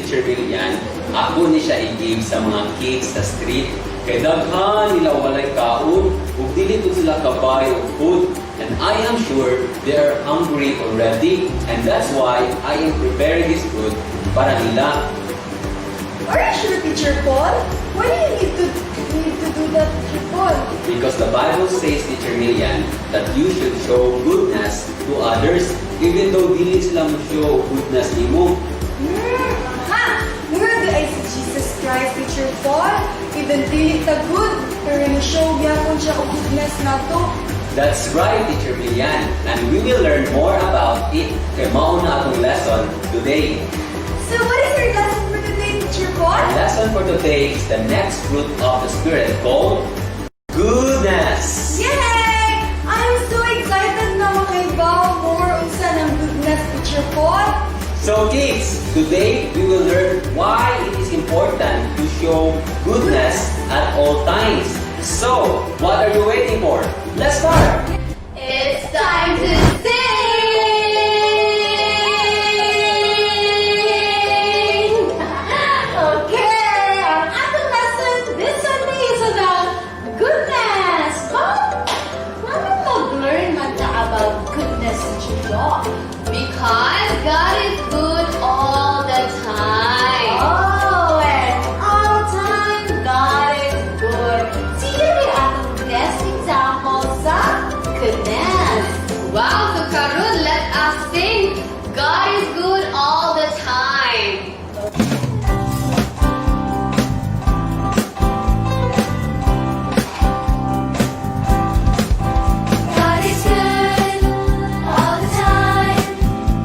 Teacher Lilian, ako ni siya i-give sa mga kids sa street. Kay daghan nila walay kaon, ug dili to sila kabay og food. And I am sure they are hungry already, and that's why I am preparing this food para nila. Are you sure, Teacher Paul? Why do you need to do that, Teacher Paul? Because the Bible says, Teacher Lilian, that you should show goodness to others, even though dili sila mo show goodness nimo. Aha! Mura di ay si Jesus Christ, Teacher Paul. Even dili ta good, pero ni-show gyapon siya og goodness nato. That's right, Teacher Lilian, and we will learn more about it kay mao na atong lesson today. So what is your lesson for today, Teacher Paul? Our lesson for today is the next fruit of the Spirit called goodness. Yay! I'm so excited na makaibaw more unsa ng goodness, Teacher Paul. So kids, today we will learn why it is important to show goodness at all times. So, what are you waiting for? Let's start! It's time to sing! Okay, ang ating lesson this Sunday is about goodness. Mag-learn man ta about goodness in Chilo. Because God is good all the time. Oh, and all time God is good. See you at the best example sa goodness. Wow, so Karun, let us sing. God is good all the time. God is good all the time.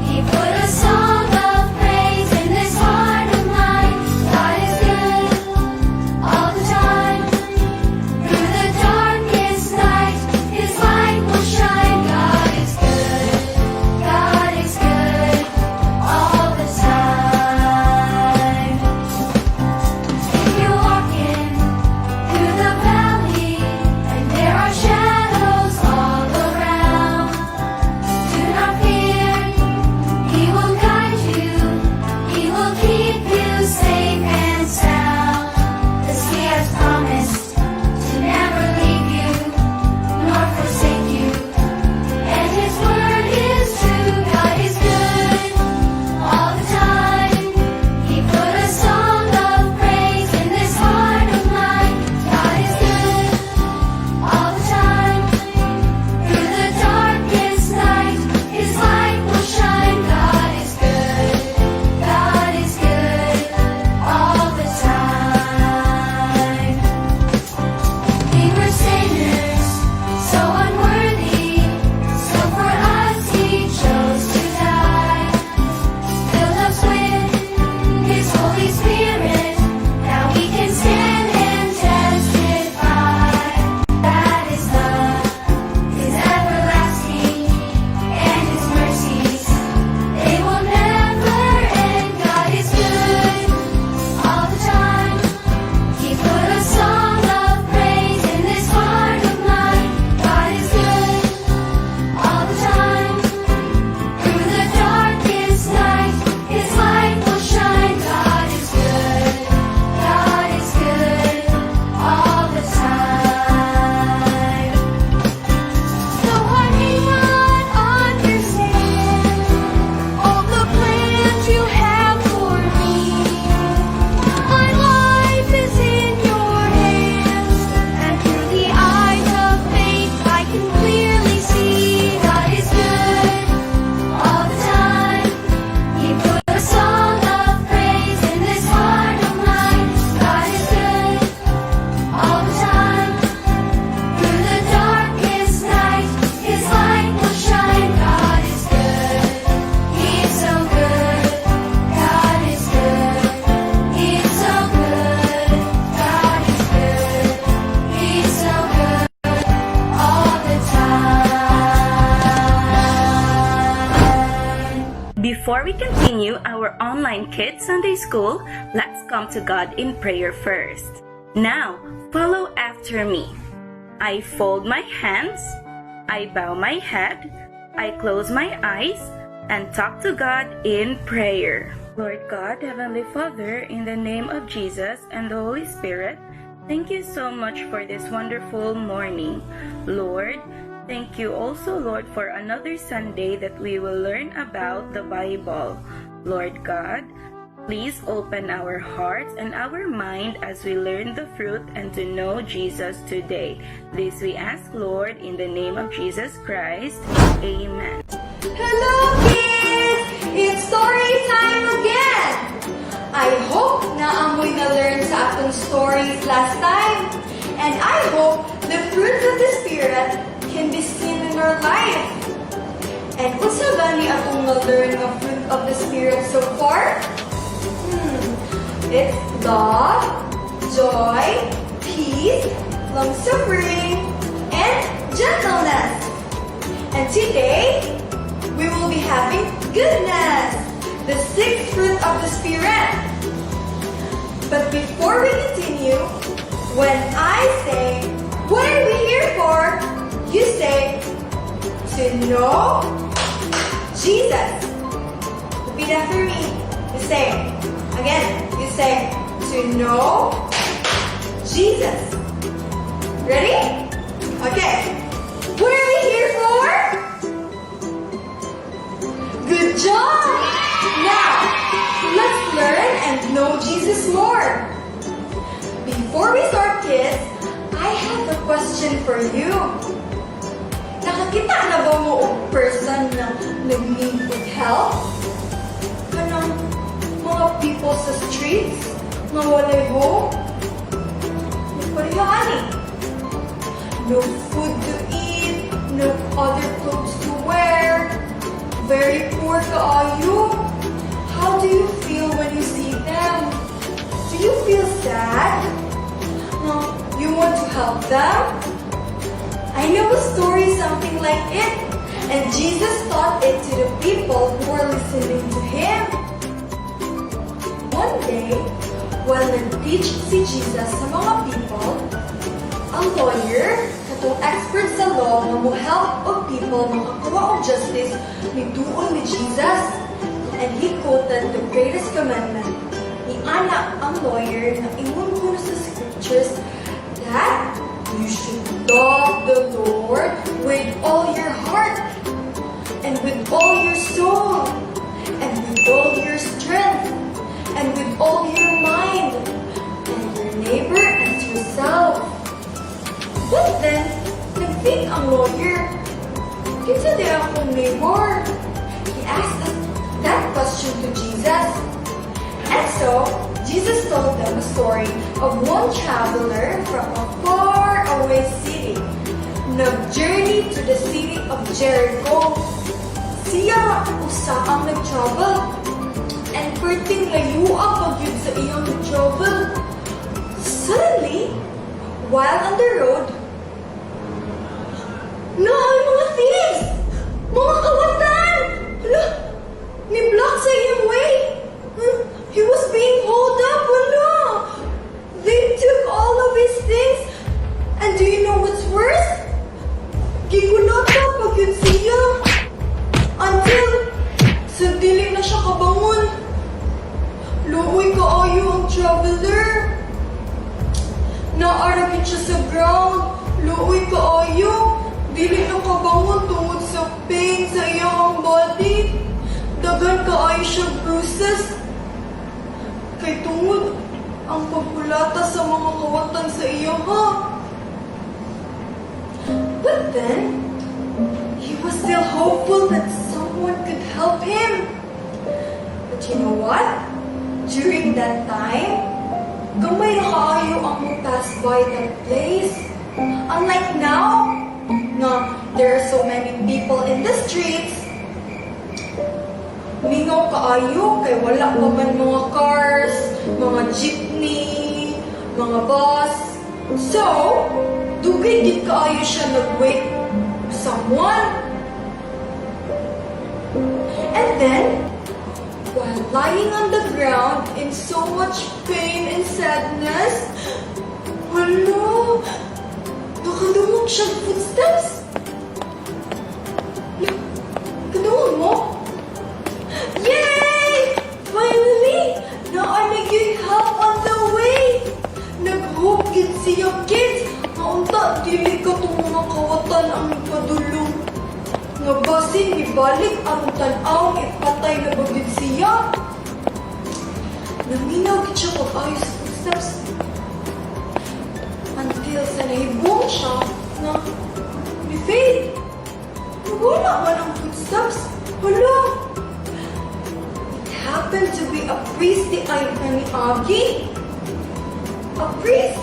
He put a song of praise in this heart of mine. God is good all the time. Through the darkest night, His light will shine. God is good. God is good all the time. If you're walking through the valley and there are shadows all around, do not fear. He will guide you. He will keep you safe and sound. 'Cause He has promised to never leave you nor forsake you. And His word is true. God is good all the time. He put a song of praise in this heart of mine. God is good all the time. Through the darkest night, His light will shine. God is good. God is good all the time. We were sinners, so unworthy. So for us He chose to die. Fill us with His Holy Spirit. Now we can stand and testify that His love is everlasting and His mercies, they will never end. God is good all the time. He put a song of praise in this heart of mine. God is good all the time. Through the darkest night, His light will shine. God is good. God is good all the time. So I may not understand all the plans You have for me. My life is in Your hands, and through the eyes of faith I can clearly see God is good all the time. He put a song of praise in this heart of mine. God is good all the time. Through the darkest night, His light will shine. God is good. He is so good. God is good. He is so good. God is good. He is so good all the time. Before we continue our online Kids Sunday School, let's come to God in prayer first. Now, follow after me. I fold my hands, I bow my head, I close my eyes, and talk to God in prayer. Lord God, Heavenly Father, in the name of Jesus and the Holy Spirit, thank you so much for this wonderful morning. Lord, thank you also, Lord, for another Sunday that we will learn about the Bible. Lord God, please open our hearts and our mind as we learn the fruit and to know Jesus today. This we ask, Lord, in the name of Jesus Christ. Amen. Hello kids! It's story time again! I hope na amoy na-learn sa atong stories last time. And I hope the fruits of the Spirit can be seen in our life. And unsa gani atong na-learn ng fruit of the Spirit so far? It's love, joy, peace, long-suffering, and gentleness. And today, we will be having goodness, the sixth fruit of the Spirit. But before we continue, when I say, what are we here for? You say, to know Jesus. Repeat after me. You say, again, you say, to know Jesus. Ready? Okay. What are we here for? Good job! Now, let's learn and know Jesus more. Before we start, kids, I have a question for you. Nakakita na ba mo o person na nag-need of help? Kanang mga people sa streets na walay home? Nagparihaan eh. No food to eat, no other clothes to wear. Very poor kaayo. How do you feel when you see them? Do you feel sad? No, you want to help them? I know a story something like it, and Jesus taught it to the people who were listening to him. One day, while nag-teach si Jesus sa mga people, ang lawyer, katong expert sa law nga mo help of people makakuha og justice, nituon ni Jesus, and he quoted the greatest commandment. Iana ang lawyer na ingon ko sa scriptures that you should love the Lord with all your heart, and with all your soul, and with all your strength, and with all your mind, and your neighbor as yourself. But then, nag-think ang lawyer, kinsa di akong neighbor? He asked that question to Jesus. And so, Jesus told them a story of one traveler from a faraway city. Nag-journey to the city of Jericho. Siya usa ang nag-travel. And perting layo ang pagyud sa iyang nag-travel. Suddenly, while on the road, mga thieves! Mga kawatan! Ni-block sa iyang way! He was being hold up! They took all of his things! And do you know what's worse? Gigunata pag yun siya! Until sa dili na siya kabangon. Luoy kaayo ang traveler. Naaragin siya sa ground. Luoy kaayo. Dili na kabangon tungod sa pain sa iyang body. Dagan kaayo siya bruises. Kay tungod ang pagkulata sa mga kawatan sa iya ha. But then, he was still hopeful that someone could help him. But you know what? During that time, gamay na kaayo ang pass by that place. Unlike now, there are so many people in the streets. Mingaw kaayo kay wala pa man mga cars, mga jeepney, mga bus. So, dugay gid kaayo siya nag-wait someone. And then, while lying on the ground in so much pain and sadness, nakadungog siyang footsteps. Kadungog mo? nga basin ibalik ang tanaw ipatay na bagid siya. Naminaw gid siya pag-ayo sa footsteps. Until sa nahibong siya na ni Faith. Wala man ang footsteps. Hala! It happened to be a priest di ay ni Agi. A priest?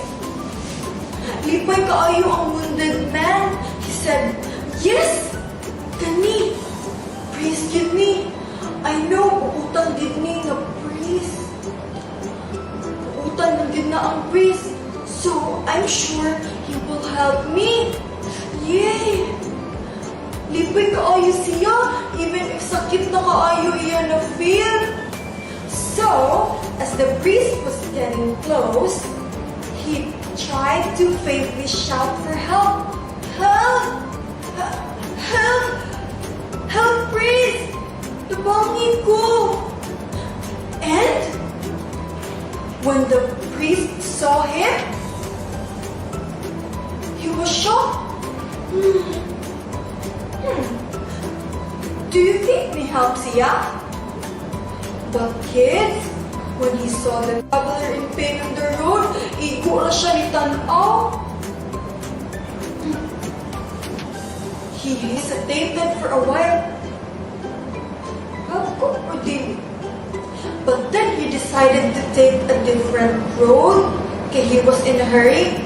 Lipay kaayo ang wounded man. He said, "Yes! Kani! Please give me! I know, utang din ni na priest. Utang din na ang priest. So, I'm sure he will help me. Yay! Lipay kaayo siya, even if sakit na kaayo iya na feel." So, as the priest was getting close, he tried to faintly shout for help. Help! Help! Help, priest! Tabangin ko! And when the priest saw him, he was shocked. Do you think may help siya? But kids, when he saw the traveler in pain on the road, igo na siya ni tanaw. He hesitated for a while. Help ko or di? But then he decided to take a different road, kaya he was in a hurry.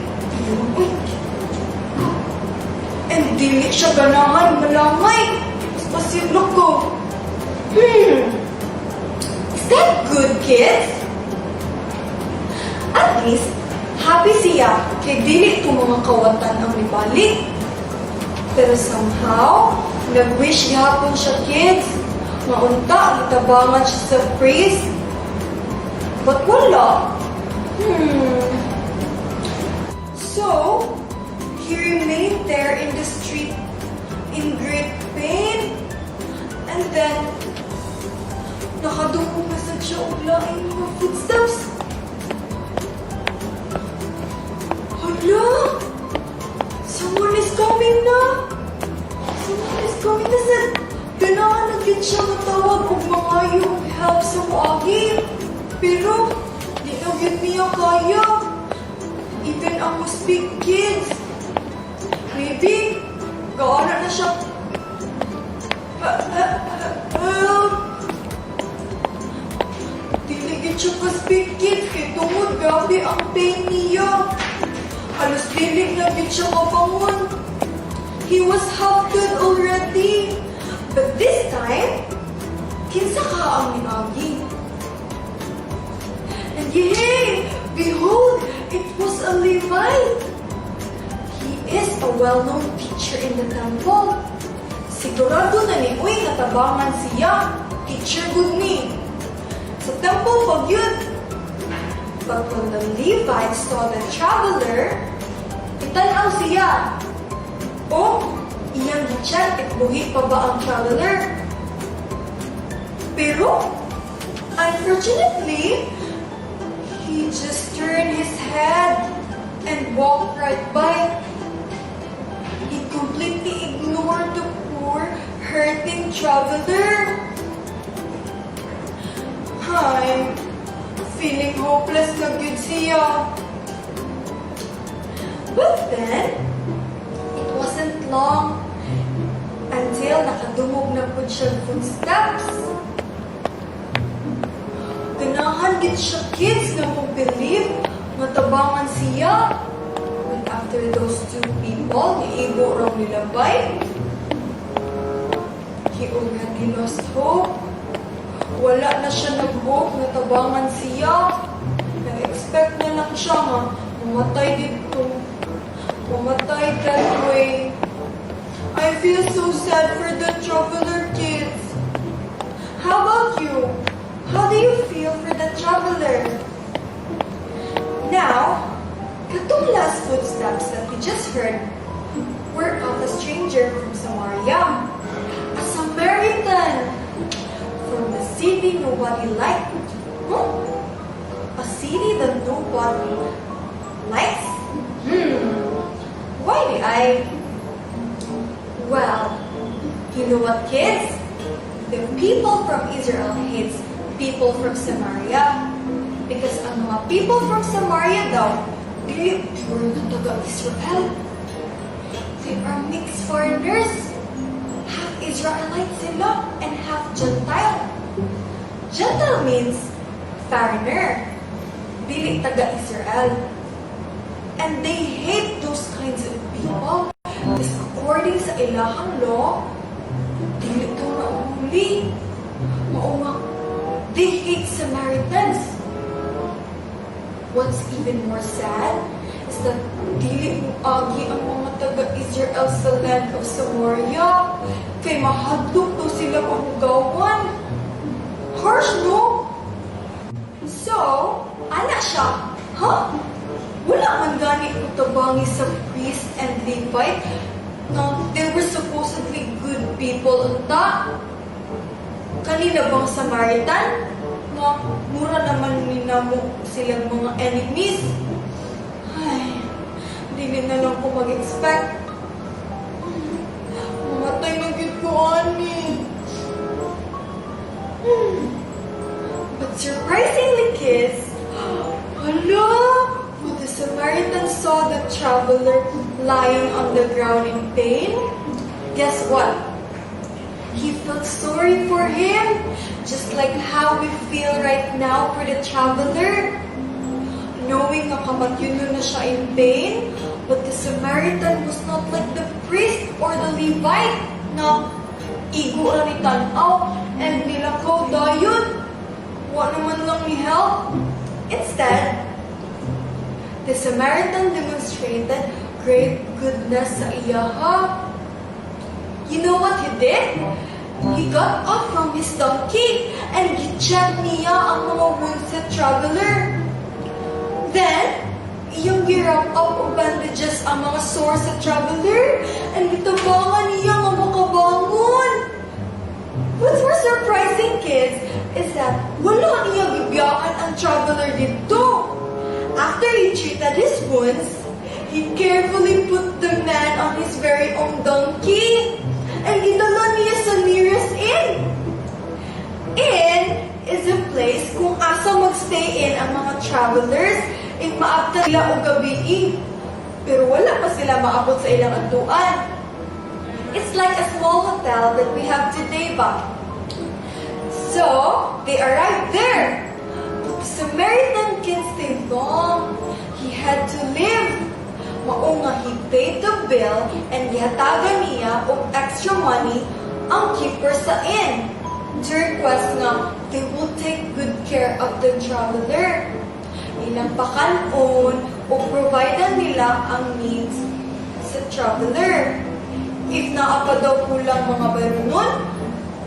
And dili siya ganahan malangay. Pasible ko. Is that good, kids? At least, happy siya kay dili ko mga kawatan ang nibalik. Pero somehow, nag-wish gihapon siya, kids. Maunta, itabangan siya sa priest. But wala. So, he remained there in the street in great pain. And then, nakadungog na sa siya og laing mga footsteps. Hala! Someone is coming na! Someone is coming na sa... Ganahan na gid siya matawag og mga yung help sa muagi. Pero, di na gid niya kaya. Even ang speak kids. Maybe, gaana na siya. Help! Diligid siya pa-speak kids kay tungod grabe ang pain niya. Halos dilig na gid siya mabangon. He was half dead already. But this time, kinsa ka ang niagi. And yay! Behold, it was a Levite. He is a well-known teacher in the temple. Sigurado na ni Uy natabangan siya. Teacher good ni. Sa temple pag yun. But when the Levite saw the traveler, itanaw siya. Oh, iyang gityan buhi pa ba ang traveler? Pero, unfortunately, he just turned his head and walked right by. He completely ignored the poor, hurting traveler. I'm feeling hopeless na gud siya. But then, it wasn't long until nakadumog na po siya footsteps. Ganahan gid siya kids na mag-believe matabangan siya. But after those two people, iigo raw nilabay. He already lost hope. Wala na siya nag-hope na tabangan siya. Nag-expect na lang siya nga mamatay dito. Mamatay that way. I feel so sad for the traveler kids. How about you? How do you feel for the traveler? Now, katong last footsteps that we just heard were of a stranger from Samaria. A Samaritan from the city nobody liked. A city that nobody likes? Why did I? Well, You know what, kids? The people from Israel hates people from Samaria. Because ang mga people from Samaria daw, they were na taga-Israel. They are mixed foreigners. Half Israelite sila and half Gentile. Gentile means foreigner. Dili taga-Israel. And they hate those kinds of people. Because according sa ilahang law, dili ito na umuli. Maunga, they hate Samaritans. What's even more sad is that dili mo agi ang mga taga-Israel sa land of Samaria. Kay mahadlok daw sila mahugawan. Harsh, no? So, ana siya. Huh? Wala man gani utabangi sa priest and Levite na they were supposedly good people unta. Kanina bang Samaritan? Na mura naman ninamo silang mga enemies. Ay, hindi na lang ko mag-expect. Mamatay na gid ko, ani. But surprisingly, kids, hala, when the Samaritan saw the traveler lying on the ground in pain, guess what? He felt sorry for him, just like how we feel right now for the traveler. Knowing na kamatyuno na siya in pain, but the Samaritan was not like the priest or the Levite na igo lang ni tanaw and nilakaw dayon. Wa naman lang ni help. Instead, the Samaritan demonstrated great goodness sa iyaha. You know what he did? He got off from his donkey and gi-check niya ang mga wounds sa traveler. Then, iyong gi-wrap up o bandages ang mga sores sa traveler and gitabangan niya nga makabangon. What's more surprising, kids, is that wala niya gibiyaan ang traveler dito. After he treated his wounds, he carefully put the man on his very own donkey and gidala niya sa nearest inn. Inn is a place kung asa magstay in ang mga travelers if maabta sila o gabi. Pero wala pa sila maabot sa ilang antuan. It's like a small hotel that we have today ba? So, they arrived there. But the Samaritan can't stay long. He had to leave. Maunga, he paid the bill and gihatagan niya og extra money ang keeper sa inn to request nga they will take good care of the traveler. Ilang pakanon o providean nila ang needs sa traveler. If naapa daw kulang mga barunon,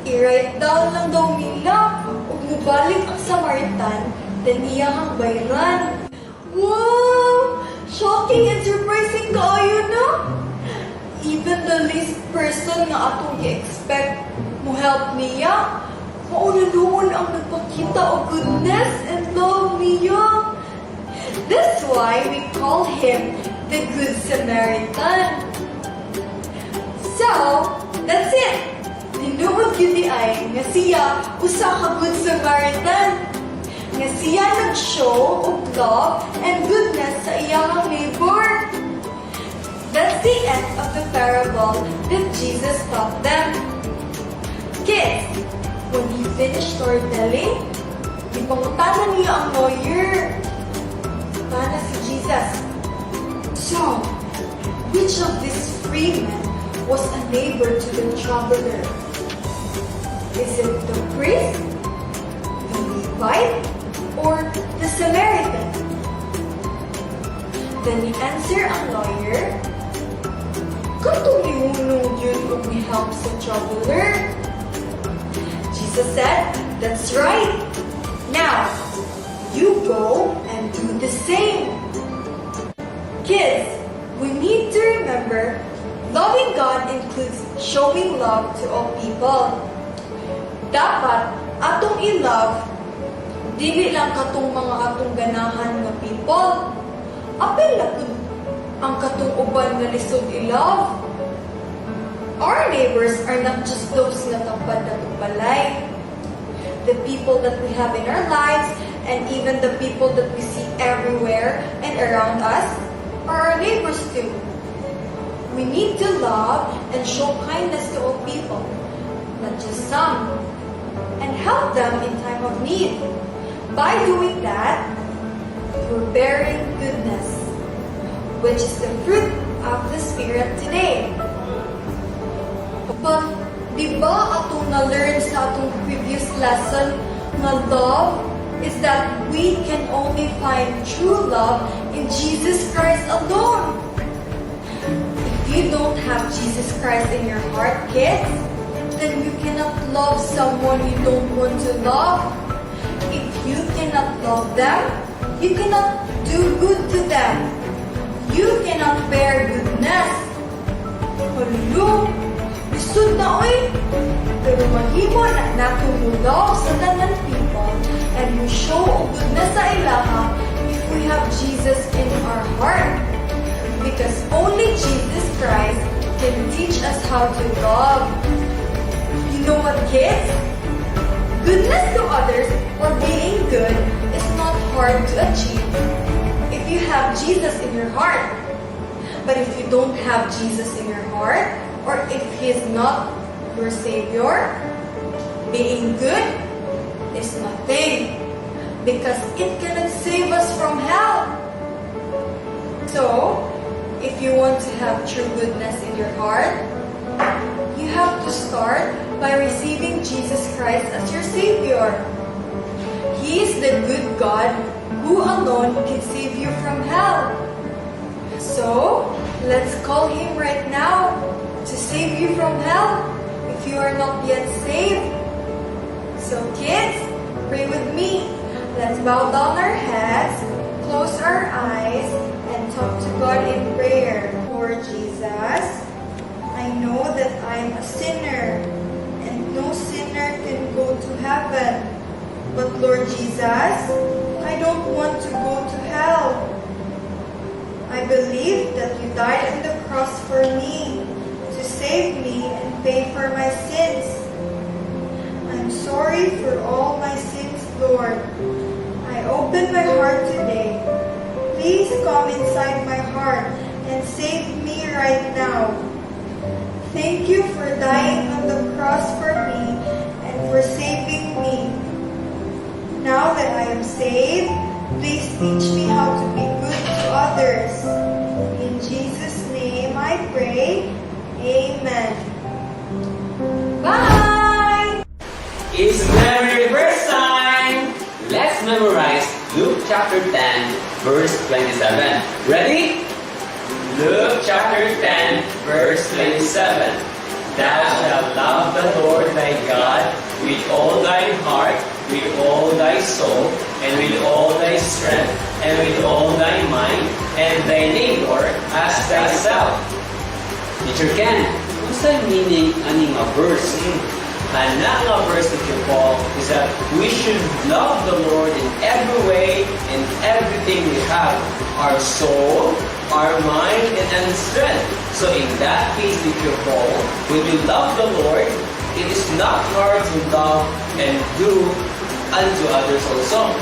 i-write down lang daw nila ug mubalik ang Samaritan then iyang bayran. Wow! Shocking and surprising kaayo na! Even the least person na atong i-expect mo help niya, mauna-noon ang nagpakita o goodness and love niya. That's why we call him the Good Samaritan. So, that's it! Tinuod yun ni ay nga siya usa ka Good Samaritan. Nga siya nag-show of love and goodness sa iyang neighbor. That's the end of the parable that Jesus taught them. Kids, when he finished storytelling, ipangutanan niya ang lawyer. Tana si Jesus. So, which of these three men was a neighbor to the traveler? Is it the priest, the Levite, or the Samaritan? Then he answered ang lawyer, katong ihunong yun kung may help sa traveler. Jesus said, that's right. Now, you go and do the same. Kids, we need to remember, loving God includes showing love to all people. Dapat atong i-love dili lang katong mga atong ganahan nga people. Apil na pud ang katong uban nga lisod i-love. Our neighbors are not just those na tambad na tumbalay. The people that we have in our lives, and even the people that we see everywhere and around us, are our neighbors too. We need to love and show kindness to all people, not just some, and help them in time of need. By doing that, we're bearing goodness, which is the fruit of the Spirit today. But, di ba atong na-learn sa atong previous lesson na love is that we can only find true love in Jesus Christ alone? If you don't have Jesus Christ in your heart, kids, then you cannot love someone you don't want to love. If you cannot love them, you cannot do good to them. You cannot bear goodness. Hello? Lisod na oy! Pero mahimo na natulog sa tanan people and we show goodness sa ilaha if we have Jesus in our heart. Because only Jesus Christ can teach us how to love. You know what, kids? Goodness to others or being good is not hard to achieve if you have Jesus in your heart. But if you don't have Jesus in your heart, or if He's not your Savior, being good is nothing because it cannot save us from hell. So, if you want to have true goodness in your heart, you have to start by receiving Jesus Christ as your Savior. He is the good God who alone can save you from hell. So, let's call Him right now to save you from hell if you are not yet saved. So kids, pray with me. Let's bow down our heads, close our eyes, and talk to God in prayer. Lord Jesus, I know that I am a sinner, and no sinner can go to heaven. But Lord Jesus, I don't want to go to hell. I believe that you died on the cross for me, to save me and pay for my sins. I'm sorry for all my sins, Lord. I open my heart today. Please come inside my heart and save me right now. Thank you for dying on the cross for me and for saving me. Now that I am saved, please teach me how to be good to others. In Jesus' name I pray. Amen. Bye! It's memory verse time! Let's memorize Luke chapter 10, verse 27. Ready? Luke chapter 10, verse 27. Thou shalt love the Lord thy God with all thy heart, with all thy soul, and with all thy strength, and with all thy mind, and thy neighbor as thyself. Teacher Ken, what's the meaning ani nga verse? Ana nga verse that you call is that we should love the Lord in every way, in everything we have. Our soul, our mind, and strength. So in that case, Teacher Paul, when you love the Lord, it is not hard to love and do unto others also.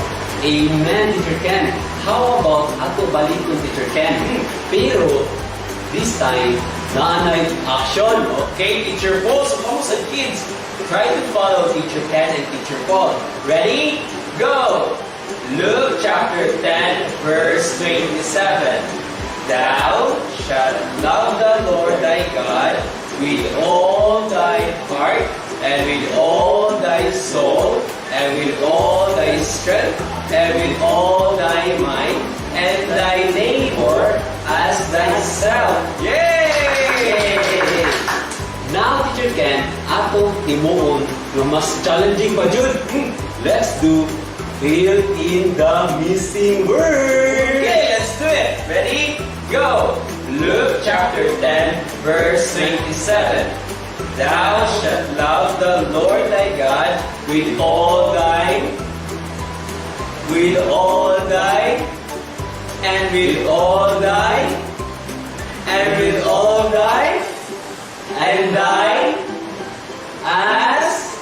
Amen, Teacher Ken. How about ato balikon, Teacher Ken? Pero this time, naanay action. Okay, Teacher Paul, so kamusta kids? Try to follow Teacher Ken and Teacher Paul. Ready? Go! Luke chapter 10, verse 27. Thou shalt love the Lord thy God with all thy heart, and with all thy soul, and with all thy strength, and with all thy mind, and thy neighbor as thyself. Yay! Now, Teacher Ken, atong timuon na mas challenging pa jud. Let's do fill in the missing word. Okay, let's do it. Ready? Go! Luke chapter 10, verse 27. Thou shalt love the Lord thy God with all thy, and with all thy, and with all And I as...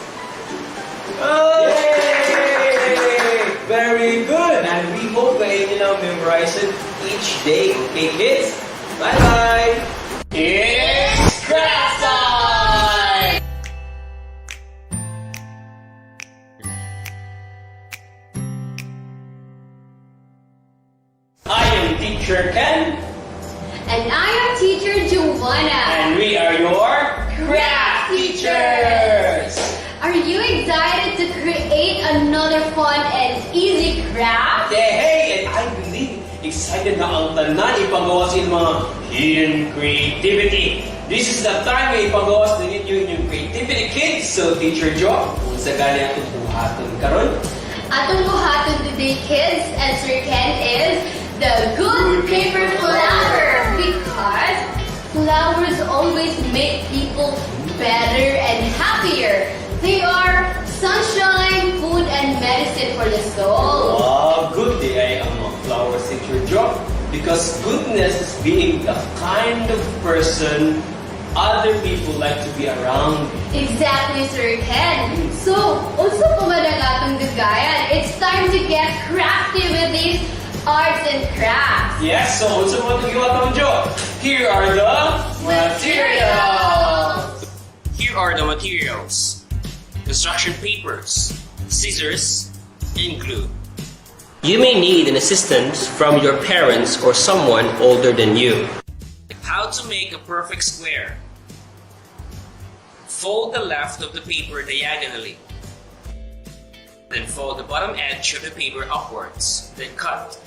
Oh! Yay! Very good! And we hope na inyo na memorize it each day. Okay, kids? Bye-bye! It's class time! I am Teacher Ken. And I am Teacher Joanna. And we are your craft teachers! Are you excited to create another fun and easy craft? Hey, and I believe excited na ang tanan ipagawa sa mga hidden creativity. This is the time na ipagawa sa inyong creativity, kids. So, Teacher Jo, kung sa gali atong buhaton karon. Atong buhaton today, kids, and Sir Ken is the good paper flower. Because flowers always make people better and happier. They are sunshine, food, and medicine for the soul. Wow, good day ay ang mga flowers, Teacher Jo. Because goodness is being the kind of person other people like to be around. Exactly, Sir Ken. So, also kumadagatong dugayan, it's time to get crafty with these arts and crafts. Yes, so also mga tugiwatang Jo. Here are the materials. Here are the materials: construction papers, scissors, and glue. You may need an assistance from your parents or someone older than you. How to make a perfect square. Fold the left of the paper diagonally. Then fold the bottom edge of the paper upwards. Then cut.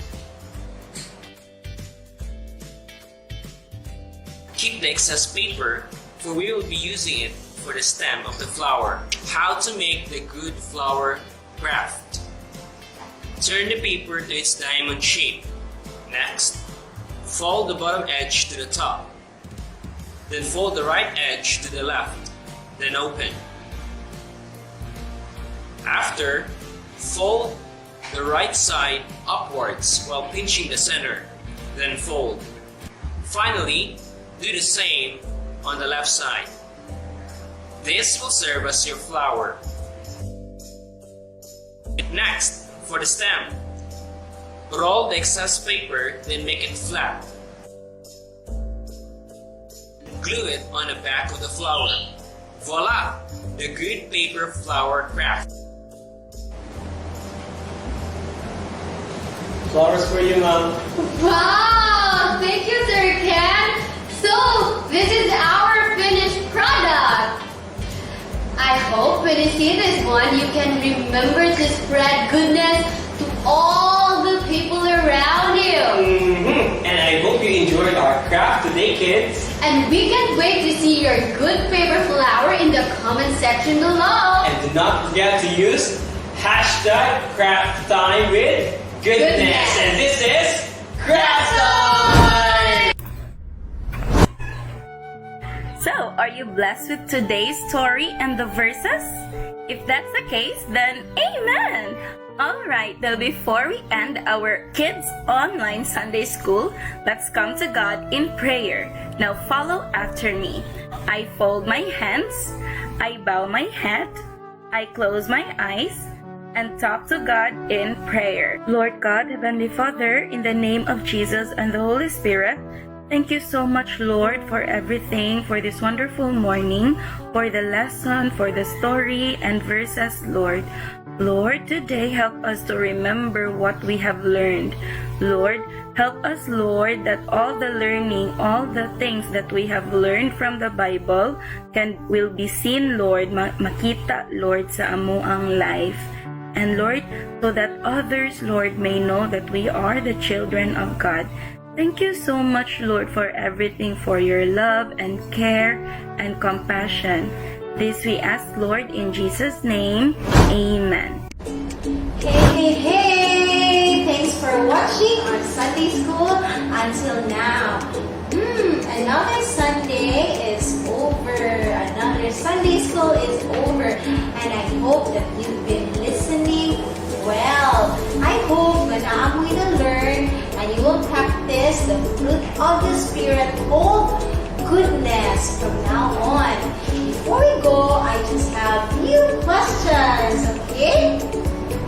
Keep the excess paper, for we will be using it for the stem of the flower. How to make the good flower craft. Turn the paper to its diamond shape. Next, fold the bottom edge to the top. Then fold the right edge to the left. Then open. After, fold the right side upwards while pinching the center. Then fold. Finally, do the same on the left side. This will serve as your flower. Next, for the stem, roll the excess paper, then make it flat. Glue it on the back of the flower. Voila! The good paper flower craft. Flowers for you, Mom. Wow! Thank you, Sir Ken. So, this is our finished product. I hope when you see this one, you can remember to spread goodness to all the people around you. And I hope you enjoyed our craft today, kids. And we can't wait to see your good paper flower in the comment section below. And do not forget to use hashtag craft time with goodness. And this is Craft Time! So, are you blessed with today's story and the verses? If that's the case, then amen! Alright, now before we end our Kids Online Sunday School, let's come to God in prayer. Now follow after me. I fold my hands, I bow my head, I close my eyes, and talk to God in prayer. Lord God, Heavenly Father, in the name of Jesus and the Holy Spirit, thank you so much, Lord, for everything, for this wonderful morning, for the lesson, for the story and verses, Lord. Lord, today help us to remember what we have learned. Lord, help us, Lord, that all the learning, all the things that we have learned from the Bible will be seen, Lord, makita, Lord, sa amuang life. And Lord, so that others, Lord, may know that we are the children of God. Thank you so much, Lord, for everything, for your love and care and compassion. This we ask, Lord, in Jesus' name. Amen. Hey! Thanks for watching our Sunday School until now. Another Sunday is over. Another Sunday School is over. And I hope that you've been listening well. I hope na naamoy na learn and you will practice the fruit of the Spirit of goodness from now on. before we go, I just have few questions, okay?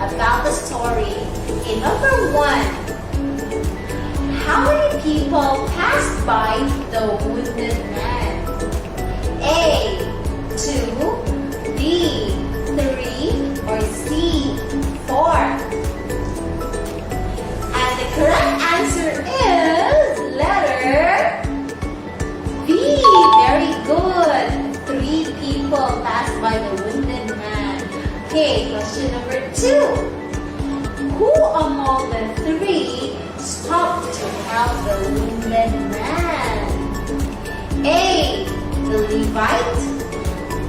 About the story. Okay, number 1. How many people passed by the wounded man? A, 2, B, 3, or C, 4? And the correct answer is letter B. Very good. 3 people passed by the wounded man. Okay, question number 2. Who among the 3 stopped to help the wounded man? A, the Levite,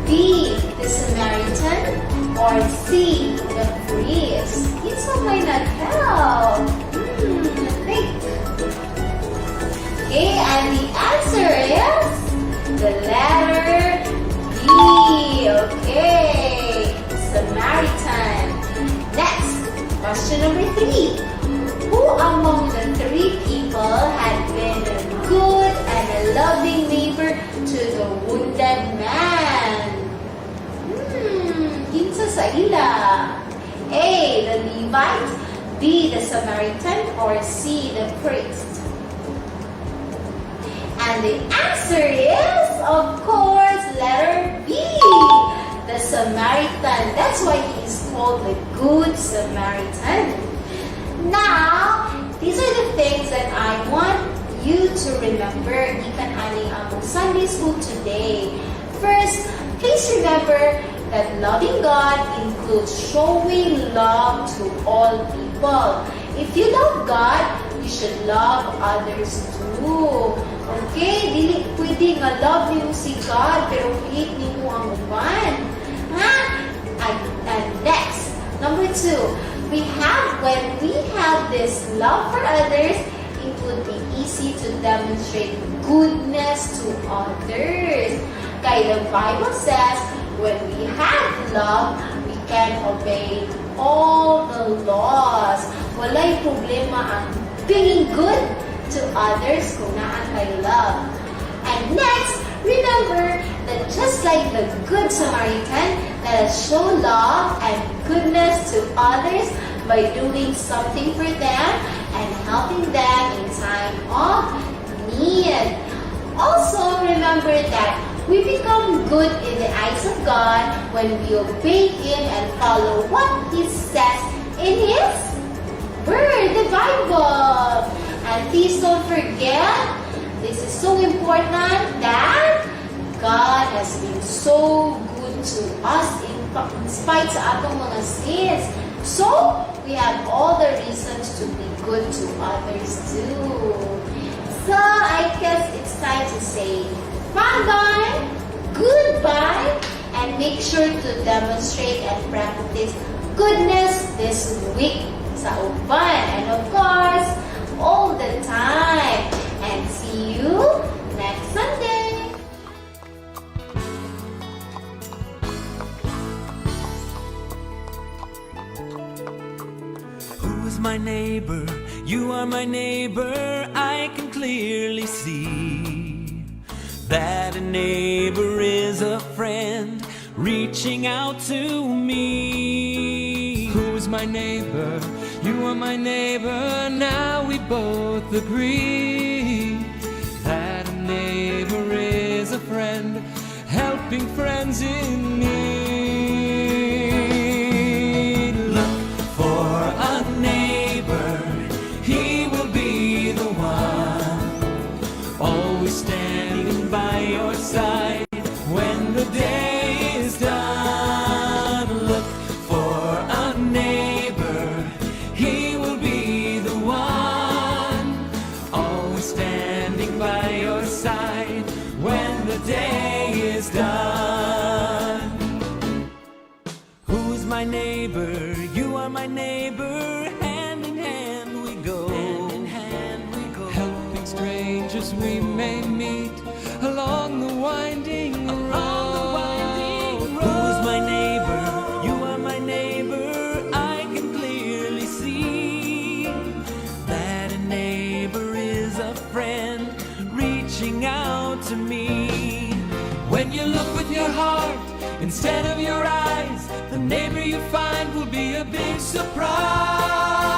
B, the Samaritan, or C, the priest? Can someone not help? Think. Okay, and the answer is the letter B. Okay, Samaritan. Next, question number 3. Who among the 3 people had been a good and a loving neighbor to the wounded man? Kinsa sa ila? A, the Levite, B, the Samaritan, or C, the priest? And the answer is, of course, letter B, the Samaritan. That's why he is called the Good Samaritan. Now, these are the things that I want you to remember gikan aning among Sunday school today. First, please remember that loving God includes showing love to all people. If you love God, you should love others too. Okay? Dili pwede nga love niyo si God pero hate niyo ang uban. Ha? And next, number 2. When we have this love for others, it would be easy to demonstrate goodness to others. Kaya the Bible says, when we have love, we can obey all the laws. Walay problema ang being good to others kung naan tayo love. And next, remember that just like the Good Samaritan, let us show love and goodness to others by doing something for them and helping them in time of need. Also, remember that we become good in the eyes of God when we obey Him and follow what He says in His Word, the Bible. And please don't forget, this is so important that God has been so good to us in spite sa atong mga sins. So, we have all the reasons to be good to others too. So, I guess it's time to say bye-bye, goodbye, and make sure to demonstrate and practice goodness this week sa uban. And of course, all the time. And see you next Sunday. Who is my neighbor? You are my neighbor. I can clearly see that a neighbor is a friend reaching out to me. Who is my neighbor? You are my neighbor. Now we both agree that a neighbor is a friend helping friends in need. Look for a neighbor, he will be the one, always standing by your side when the day is done. Look for a neighbor, he will be the one, always standing by your side when the day is done. Who's my neighbor? You are my neighbor. Hand in hand we go. Hand in hand we go. Helping strangers we may meet along the winding road. Who's my neighbor? You are my neighbor. I can clearly see that a neighbor is a friend reaching out to me. When you look with your heart Instead of your eyes, the neighbor you find will be a big surprise.